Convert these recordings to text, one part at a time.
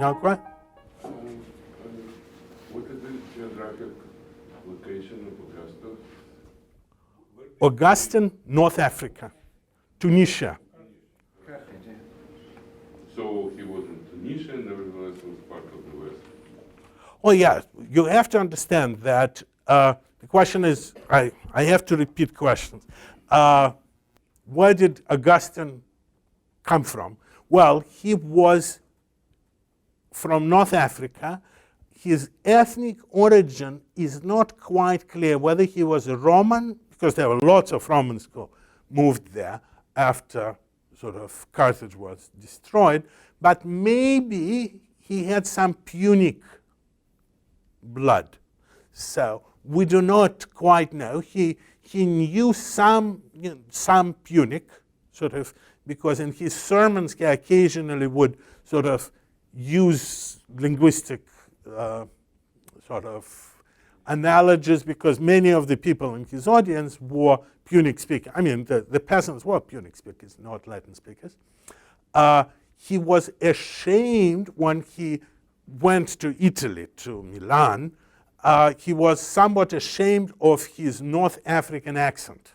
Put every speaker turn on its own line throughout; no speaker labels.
Now,
what is the geographic location of Augustine?
Augustine, North Africa, Tunisia.
So he was in Tunisia, nevertheless was part of the West.
Oh, yeah. You have to understand that the question is, I have to repeat questions. Where did Augustine come from? Well, he was from North Africa. His ethnic origin is not quite clear, whether he was a Roman, because there were lots of Romans who moved there after sort of Carthage was destroyed, but maybe he had some Punic blood. So we do not quite know. He knew some Punic, sort of, because in his sermons he occasionally would sort of use linguistic sort of analogies, because many of the people in his audience were Punic speakers. I mean, the peasants were Punic speakers, not Latin speakers. He was ashamed when he went to Italy, to Milan. He was somewhat ashamed of his North African accent.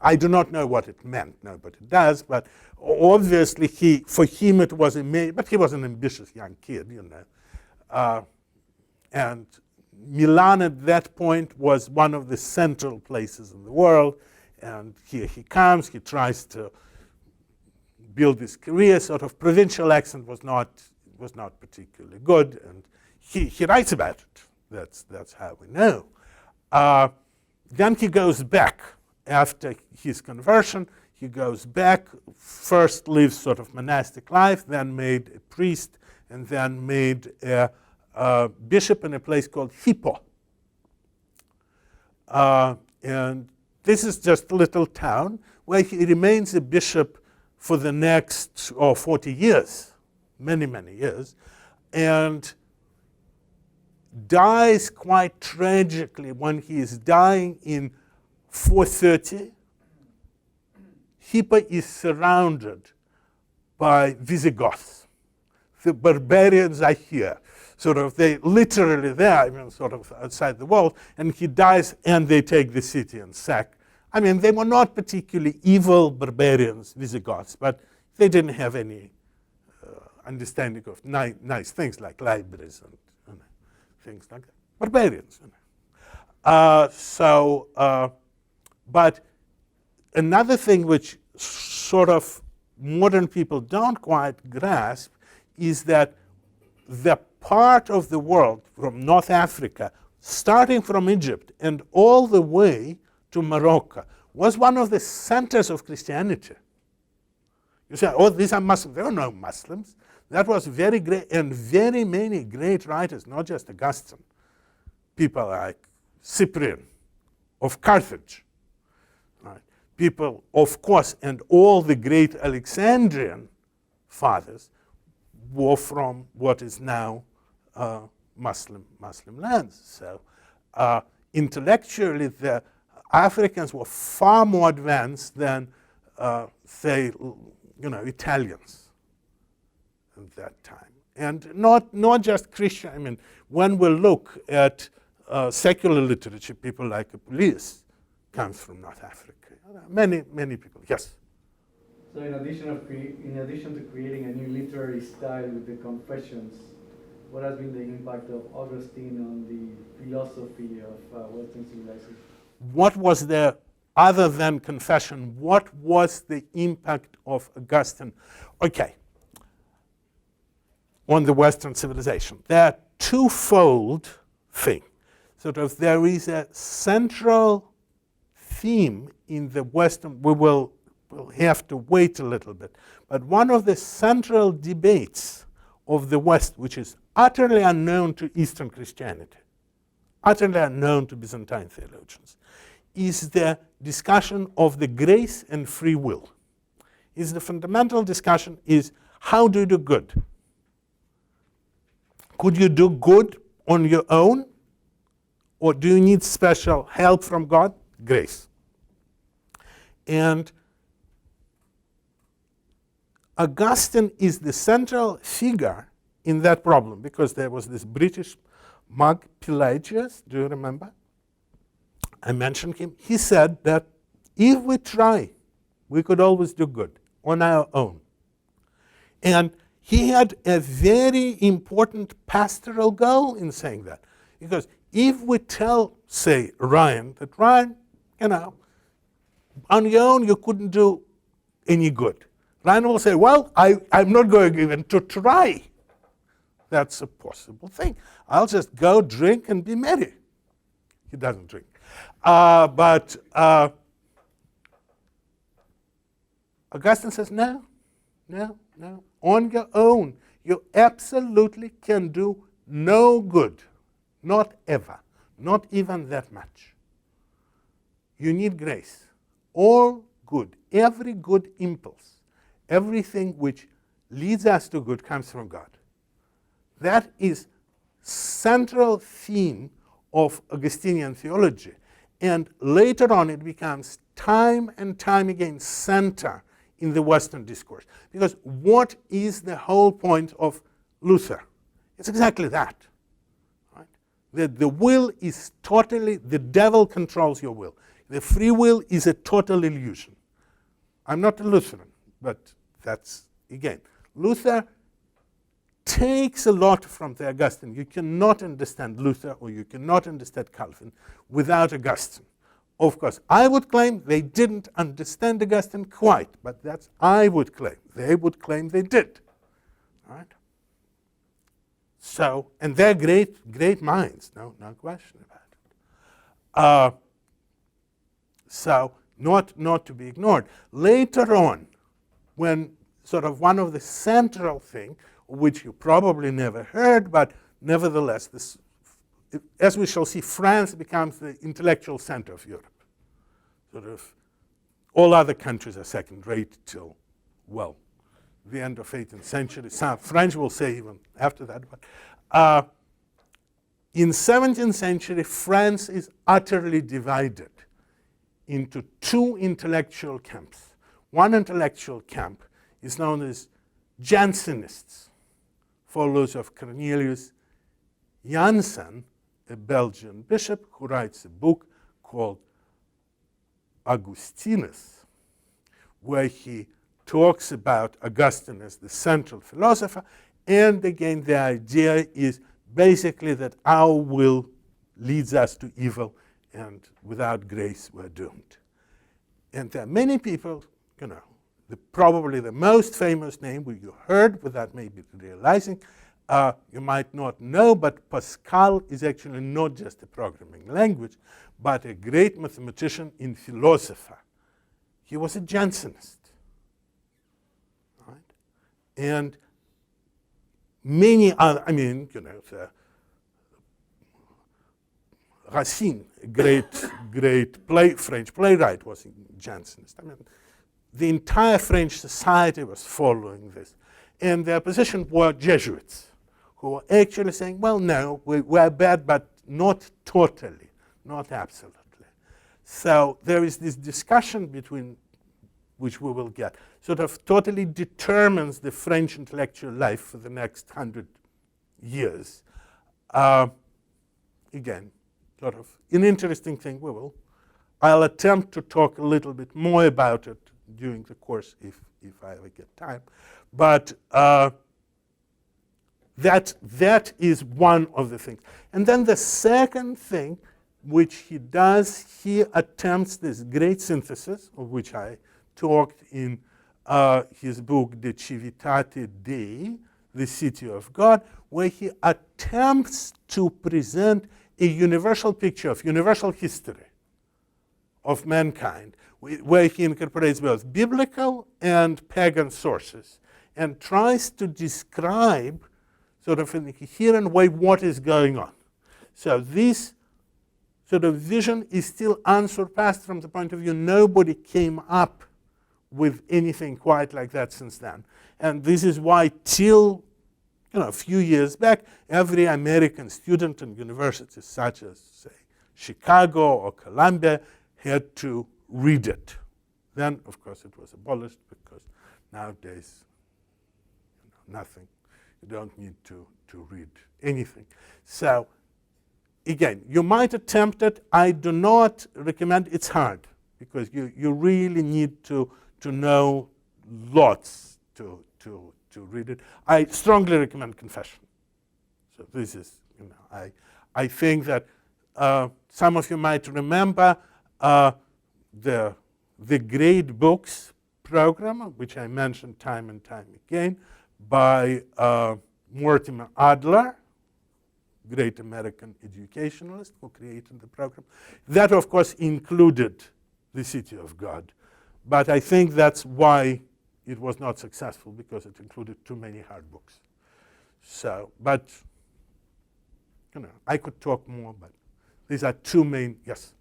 I do not know what it meant, nobody does, but obviously for him it was amazing, but he was an ambitious young kid, you know. And Milan at that point was one of the central places in the world, and here he comes, he tries to build his career. Sort of provincial accent was not particularly good, and he writes about it. That's how we know. Then he goes back after his conversion. He goes back, first lives sort of monastic life, then made a priest, and then made a bishop in a place called Hippo. And this is just a little town where he remains a bishop for the next 40 years, many, many years, and dies quite tragically when he is dying in 430. Hippo is surrounded by Visigoths. The barbarians are here. Sort of, they literally there, I mean, sort of outside the wall, and he dies, and they take the city and sack. I mean, they were not particularly evil barbarians, Visigoths, but they didn't have any understanding of nice things like libraries and things like that. Barbarians. You know. But another thing which sort of modern people don't quite grasp is that the part of the world from North Africa, starting from Egypt and all the way to Morocco, was one of the centers of Christianity. You say, oh, these are Muslims. There were no Muslims. That was very great, and very many great writers, not just Augustine, people like Cyprian of Carthage, right? People, of course, and all the great Alexandrian fathers were from what is now Muslim lands. So intellectually, the Africans were far more advanced than, say, Italians at that time. And not just Christian. I mean, when we look at secular literature, people like Apuleius comes from North Africa. Many people, yes?
So in addition to creating a new literary style with the Confessions, what has been the impact of Augustine on the philosophy of Western civilization?
What was the, other than confession, what was the impact of Augustine? Okay, on the Western civilization. There are twofold thing. Sort of there is a central theme in the Western, we'll have to wait a little bit, but one of the central debates of the West, which is utterly unknown to Eastern Christianity, utterly unknown to Byzantine theologians, is the discussion of the grace and free will. Is the fundamental discussion is, how do you do good? Could you do good on your own? Or do you need special help from God? Grace. And Augustine is the central figure in that problem, because there was this British monk, Pelagius, do you remember? I mentioned him. He said that if we try, we could always do good on our own. And he had a very important pastoral goal in saying that. Because if we tell, say, Ryan, that Ryan, on your own you couldn't do any good, Ryan will say, well, I'm not going even to try. That's a possible thing. I'll just go drink and be merry. He doesn't drink. But Augustine says, no. On your own, you absolutely can do no good. Not ever. Not even that much. You need grace. All good, every good impulse, everything which leads us to good comes from God. That is central theme of Augustinian theology. And later on it becomes time and time again center in the Western discourse. Because what is the whole point of Luther? It's exactly that. Right? That the will is totally, the devil controls your will. The free will is a total illusion. I'm not a Lutheran, but that's, again, Luther takes a lot from the Augustine. You cannot understand Luther or you cannot understand Calvin without Augustine. Of course, I would claim they didn't understand Augustine quite, but that's I would claim. They would claim they did. Right? So, and they're great minds, no question about it. So, not to be ignored. Later on, when sort of one of the central thing, which you probably never heard, but nevertheless, this, as we shall see, France becomes the intellectual center of Europe. Sort of all other countries are second-rate till, well, the end of 18th century. Some French will say even after that. But in 17th century, France is utterly divided into two intellectual camps. One intellectual camp is known as Jansenists, followers of Cornelius Jansen, a Belgian bishop who writes a book called Augustinus, where he talks about Augustine as the central philosopher. And again, the idea is basically that our will leads us to evil, and without grace, we're doomed. And there are many people, probably the most famous name you heard without maybe realizing, you might not know, but Pascal is actually not just a programming language, but a great mathematician and philosopher. He was a Jansenist. Right? And many other, Racine, a great French playwright, was a Jansenist. The entire French society was following this. And their position were Jesuits, who were actually saying, well, no, we're bad, but not totally, not absolutely. So there is this discussion between, which we will get, sort of totally determines the French intellectual life for the next 100 years. Again, sort of an interesting thing. I'll attempt to talk a little bit more about it during the course if I ever get time. But that is one of the things. And then the second thing which he does, he attempts this great synthesis, of which I talked in his book, De Civitate Dei, The City of God, where he attempts to present a universal picture of universal history of mankind, where he incorporates both biblical and pagan sources and tries to describe sort of in a coherent way what is going on. So this sort of vision is still unsurpassed from the point of view nobody came up with anything quite like that since then. And this is why till a few years back, every American student in universities such as, say, Chicago or Columbia had to read it. Then, of course, it was abolished because nowadays nothing You don't need to read anything. So again, you might attempt it. I do not recommend. It's hard because you really need to know lots to read it. I strongly recommend Confession. So this is, I think that some of you might remember the Great Books program, which I mentioned time and time again, by Mortimer Adler, great American educationalist who created the program. That, of course, included the City of God. But I think that's why it was not successful, because it included too many hard books. So, but, I could talk more, but these are two main, yes?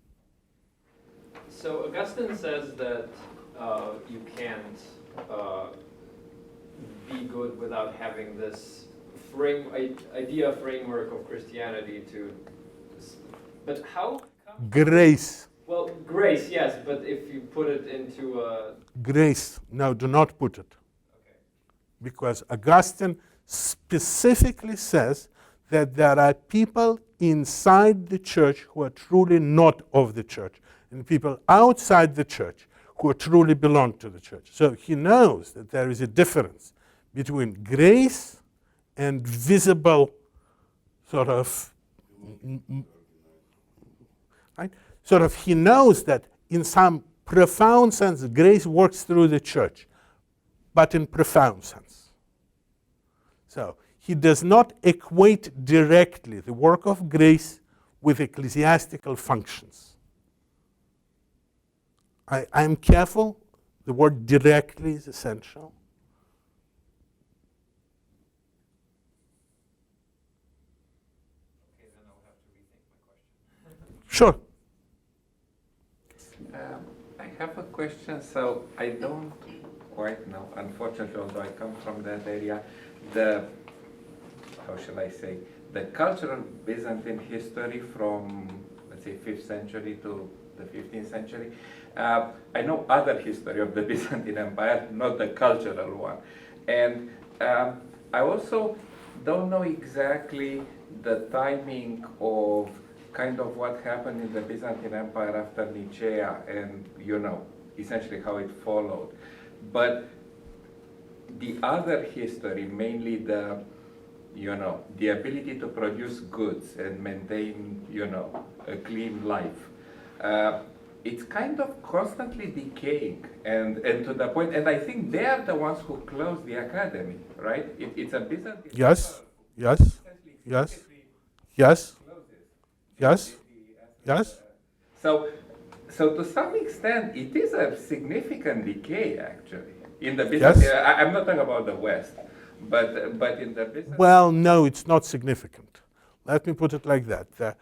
So Augustine says that you can't be good without having this idea framework of Christianity but how?
Grace.
Well, grace, yes, but if you put it into a...
Grace, no, do not put it.
Okay.
Because Augustine specifically says that there are people inside the church who are truly not of the church, and people outside the church who truly belong to the church. So he knows that there is a difference between grace and visible sort of, right? Sort of, he knows that in some profound sense, grace works through the church, but in profound sense. So he does not equate directly the work of grace with ecclesiastical functions. I'm careful. The word directly is essential.
Okay, then I'll have to rethink my question.
Sure.
I have a question. So I don't quite know, unfortunately, although I come from that area, how shall I say, the cultural Byzantine history from, let's say, 5th century to the 15th century. I know other history of the Byzantine Empire, not the cultural one. And I also don't know exactly the timing of kind of what happened in the Byzantine Empire after Nicaea and, essentially how it followed. But the other history, mainly the ability to produce goods and maintain, a clean life, it's kind of constantly decaying, and to the point, and I think they are the ones who closed the academy, right? It's a Byzantine.
Yes, yes, yes, yes, yes, yes.
So to some extent, it is a significant decay, actually, in the Byzantine.
Yes.
I'm not talking about the West, but in the Byzantine.
Well, no, it's not significant. Let me put it like that.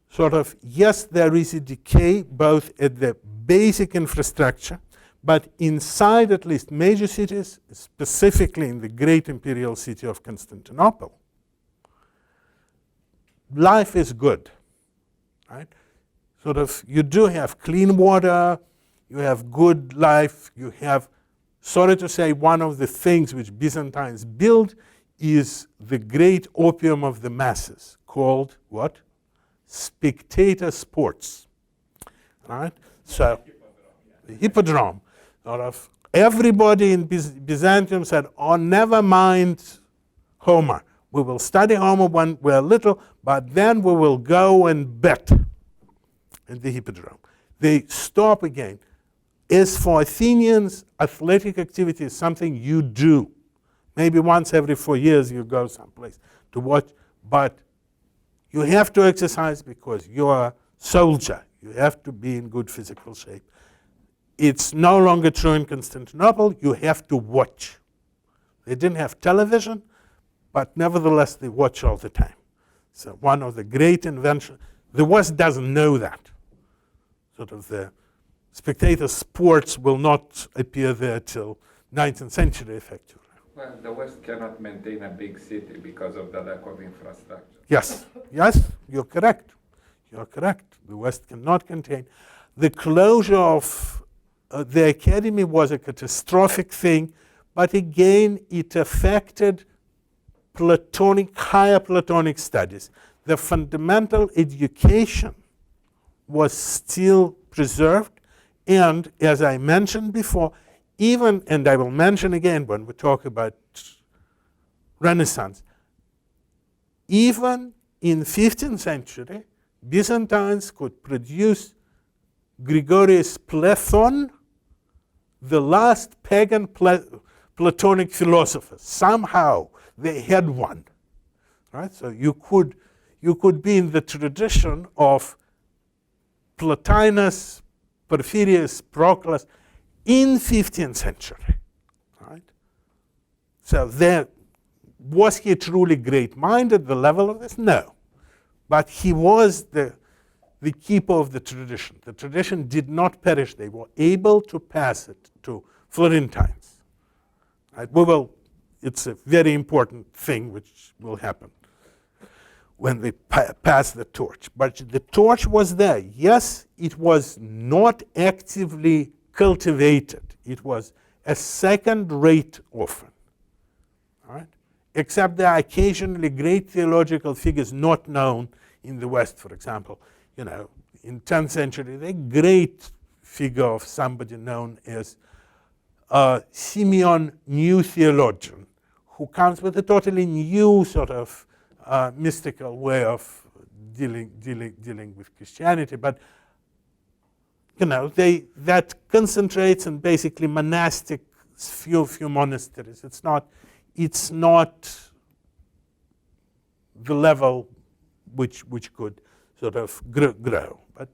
Sort of, yes, there is a decay both at the basic infrastructure, but inside at least major cities, specifically in the great imperial city of Constantinople, life is good, right? Sort of, you do have clean water, you have good life, you have, sorry to say, one of the things which Byzantines built is the great opium of the masses, called what? Spectator sports, right? So the hippodrome, sort of everybody in Byzantium said, oh, never mind Homer. We will study Homer when we're little, but then we will go and bet in the hippodrome. They stop again. As for Athenians, athletic activity is something you do. Maybe once every 4 years you go someplace to watch, but you have to exercise because you're a soldier. You have to be in good physical shape. It's no longer true in Constantinople. You have to watch. They didn't have television, but nevertheless they watch all the time. So one of the great inventions, the West doesn't know that. Sort of the spectator sports will not appear there till 19th century, effectively.
Well, the West cannot maintain a big city because of the lack of infrastructure.
Yes, yes, you're correct. You're correct. The West cannot contain. The closure of the academy was a catastrophic thing, but again, it affected higher Platonic studies, the fundamental education was still preserved, and as I mentioned before, even, and I will mention again when we talk about Renaissance, even in 15th century, Byzantines could produce Gregorius Platon, the last pagan Platonic philosopher. Somehow they had one, right? So you could be in the tradition of Plotinus, Porphyrius, Proclus in 15th century, right? So there, was he truly great-minded at the level of this? No. But he was the keeper of the tradition. The tradition did not perish. They were able to pass it to Florentines. Right? It's a very important thing which will happen when they pass the torch. But the torch was there. Yes, it was not actively cultivated. It was a second-rate offering. All right? Except there are occasionally great theological figures not known in the West, for example. You know, in 10th century, the great figure of somebody known as Simeon, new theologian, who comes with a totally new sort of mystical way of dealing with Christianity. But you know, that concentrates on basically monastic few monasteries. It's not the level which could sort of grow. But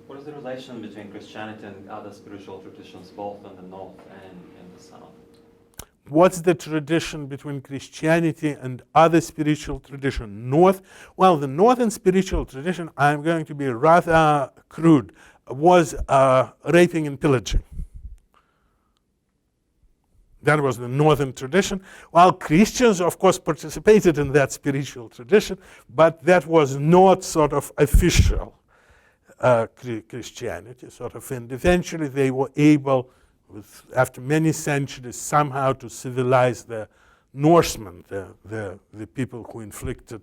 what is the relation between Christianity and other spiritual traditions, both in the north and in the south?
What's the tradition between Christianity and other spiritual tradition? North, well, the northern spiritual tradition, I'm going to be rather crude, was raping and pillaging. That was the northern tradition. While Christians, of course, participated in that spiritual tradition, but that was not sort of official Christianity. And eventually they were able, after many centuries, somehow to civilize the Norsemen, the people who inflicted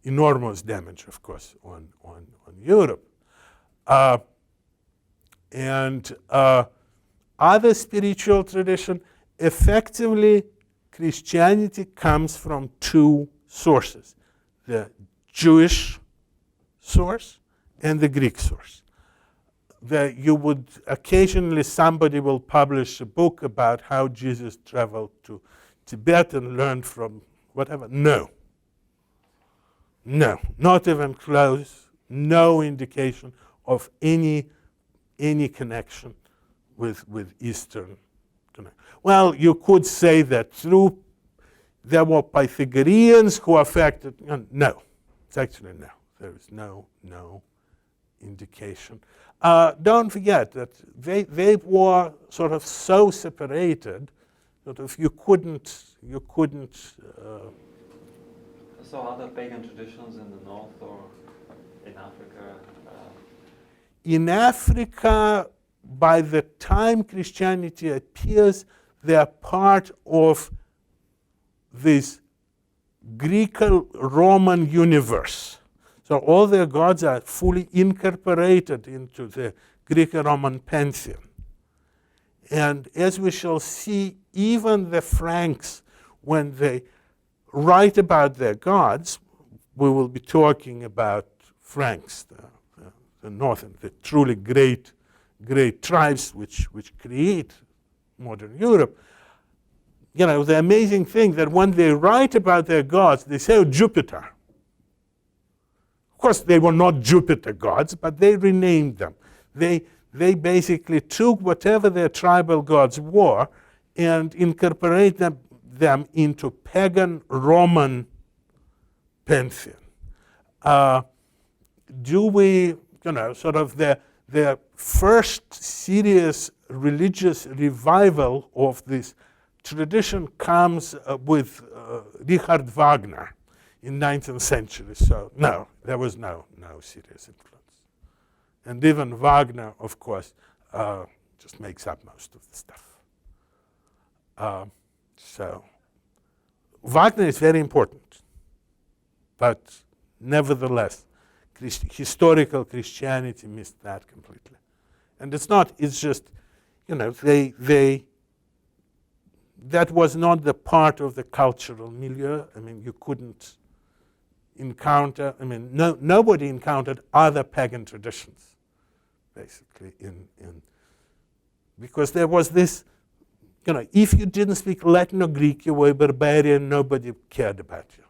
enormous damage, of course, on Europe. Other spiritual tradition, effectively, Christianity comes from two sources, the Jewish source and the Greek source. You would occasionally, somebody will publish a book about how Jesus traveled to Tibet and learned from whatever. No, not even close. No indication of any connection with Eastern. Well, you could say that there were Pythagoreans who affected. No, it's actually no. There is no indication. Don't forget that they were sort of so separated that if you couldn't.
So other pagan traditions in the north or in Africa?
In Africa, by the time Christianity appears, they are part of this Greco-Roman universe. So all their gods are fully incorporated into the Greco-Roman pantheon. And as we shall see, even the Franks, when they write about their gods, we will be talking about Franks, the northern, the truly great tribes which create modern Europe. You know, the amazing thing that when they write about their gods, they say, oh, Jupiter. Of course, they were not Jupiter gods, but they renamed them. They basically took whatever their tribal gods were and incorporated them into pagan Roman pantheon. Sort of the first serious religious revival of this tradition comes with Richard Wagner in 19th century. So no, there was no serious influence. And even Wagner, of course, just makes up most of the stuff. So Wagner is very important, but nevertheless, historical Christianity missed that completely. And it's not, it's just, that was not the part of the cultural milieu. I mean, you couldn't encounter, nobody encountered other pagan traditions, basically, because there was this, if you didn't speak Latin or Greek, you were a barbarian, nobody cared about you.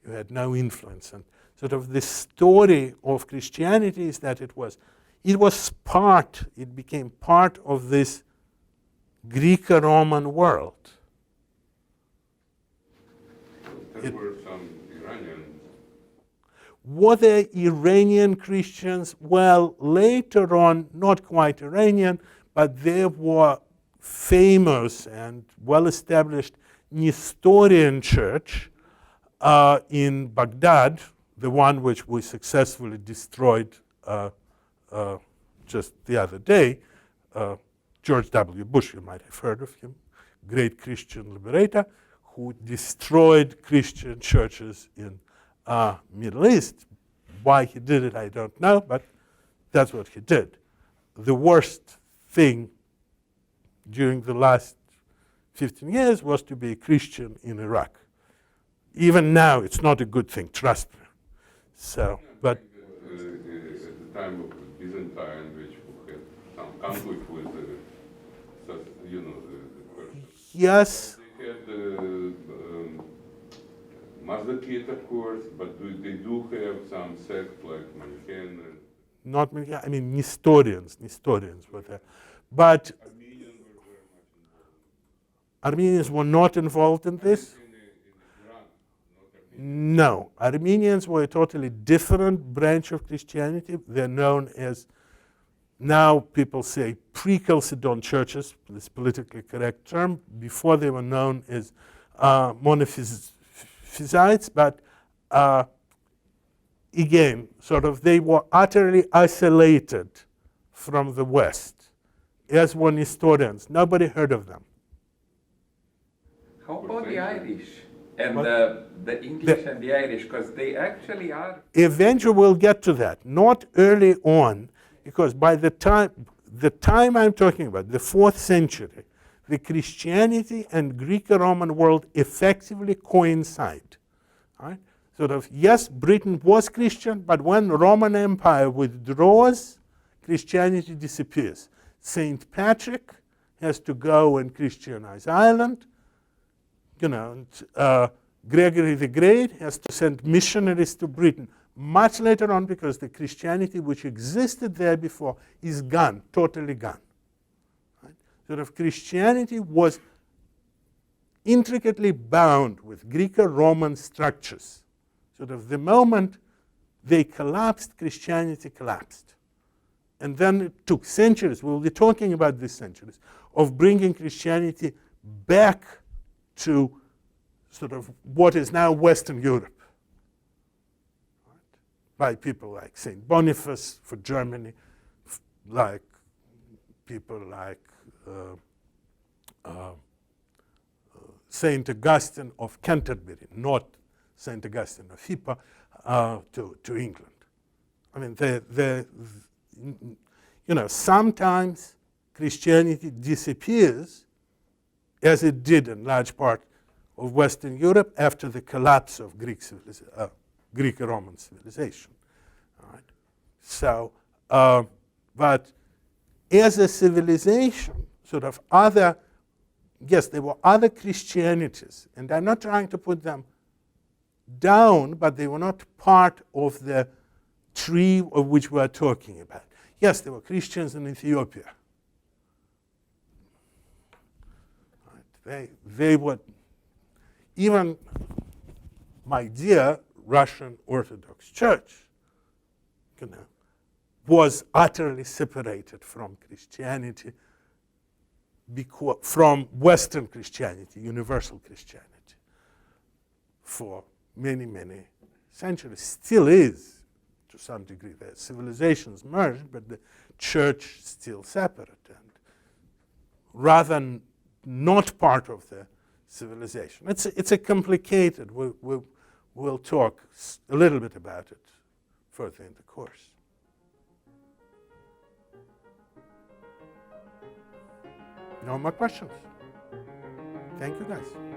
You had no influence. And sort of the story of Christianity is that it became part of this Greco-Roman world.
There were some Iranian.
Were there Iranian Christians? Well, later on, not quite Iranian, but there were famous and well-established Nestorian church in Baghdad, the one which we successfully destroyed just the other day. George W. Bush, you might have heard of him, great Christian liberator, who destroyed Christian churches in Middle East. Why he did it, I don't know, but that's what he did. The worst thing during the last 15 years was to be a Christian in Iraq. Even now, it's not a good thing, trust me. So, but
At the time of Byzantine, which had some conflict with the Persians.
yes,
They had Mazdakit, of course, but they do have some sects like Manichaean.
not many, I mean Nestorians were there. But Armenians were not involved in this. No, Armenians were a totally different branch of Christianity. They're known as, now people say, pre-Chalcedon churches, this politically correct term. Before they were known as monophysites, but again, sort of they were utterly isolated from the West, as were Nestorians. Nobody heard of them.
How about the Irish and
What?
the English and the Irish? Because they actually are.
Eventually we'll get to that, not early on, because by the time I'm talking about, the 4th century, the Christianity and Greco-Roman world effectively coincide. Right? Sort of, yes, Britain was Christian, but when the Roman Empire withdraws, Christianity disappears. St. Patrick has to go and Christianize Ireland. Gregory the Great has to send missionaries to Britain much later on, because the Christianity which existed there before is gone, totally gone. Right? Sort of Christianity was intricately bound with Greco-Roman structures. Sort of the moment they collapsed, Christianity collapsed. And then it took centuries, we'll be talking about these centuries, of bringing Christianity back to sort of what is now Western Europe, right? By people like St. Boniface for Germany, like people like St. Augustine of Canterbury, not St. Augustine of Hippo, to England. I mean, sometimes Christianity disappears, as it did in large part of Western Europe after the collapse of Greco-Roman civilization. All right? So, but as a civilization, sort of other, yes, there were other Christianities, and I'm not trying to put them down, but they were not part of the tree of which we are talking about. Yes, there were Christians in Ethiopia. Right? They were, even my dear Russian Orthodox Church, was utterly separated from Christianity, from Western Christianity, universal Christianity, for many, many centuries. Still is, to some degree. The civilizations merged, but the church still separate. And rather not part of the civilization. It's a complicated. We'll talk a little bit about it further in the course. No more questions. Thank you, guys.